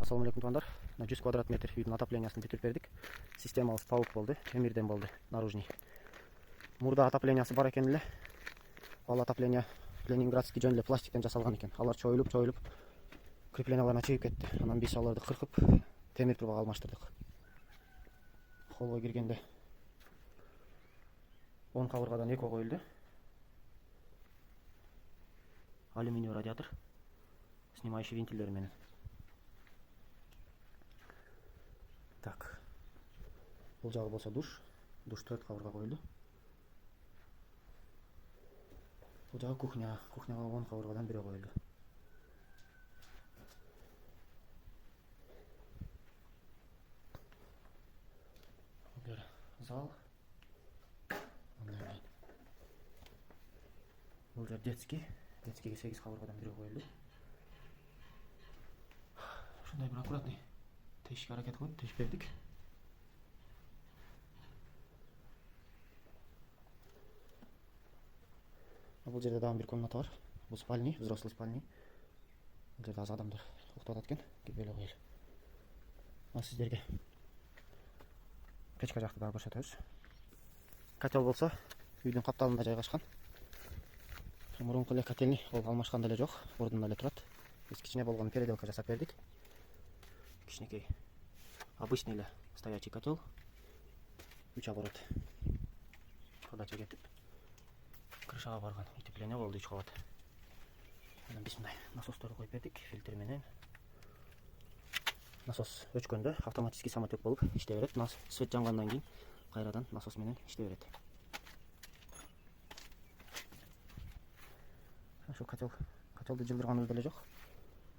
Assalamu alaikum туғандар. 100 квадрат метр үйдің отоплениясын бүтүрүп бердик. Системабыз паук болду, темирден болду, наружный. Мурда отоплениясы бар экен эле. Ал отопление ленинградский жөн эле пластиктен жасалган экен. Алар чоюлуп, крепленияларына чыйып кетти. Анан биз аларды кыркып, темир трубага алмаштырдык. Холго киргенде 10 кабыргадан эко коюлду. Алюминий радиатор, снимающий вентилдер менен. Так. Бул жагы болсо душ. Душ 4 кабырга коюлду. Бул жагы кухня. Кухняга 10 кабыргадан бири коюлду. Бул зал. Бул жер детский. Детскийге 8 кабыргадан бири коюлду. Ушундай бир аккуратный тешик аракет кылып тешип бердик. Бул жерде дагы бир комната бар. Бул спальный, взрослый спальный. Бул жерде аз адамдар уктап атат экен. Кирип эле коелу. Мына сиздерге печка жакты дагы көрсөтөбүз. Котел болсо үйдүн капталында жайгашкан. Мурунку эле котельный ол алмашкан деле жок, ордунда эле турат. Биз кичине болгон переделка жасап бердик. Кичинекей обычный эле стоячий котел. 3 оборот. Подача кетип крышага барган утепление болду 3 кабат. Анан биз мындай насосторду коюп бердик, фильтр менен. Насос өчкөндө автоматический самотек болуп иштей берет. Свет жангандан кийин кайрадан насос менен иштей берет. Ошо котелду жылдырганыбыз деле жок.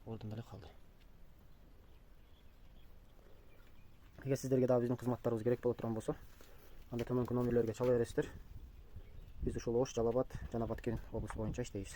Ордунда эле калды. Эгер сиздерге дагы биздин кызматтарыбыз керек боло турган болсо, анда төмөнкү номерлерге чала бересиздер. Биз ушул Ош, Жалал абад жана Баткен облусу боюнча иштейбиз.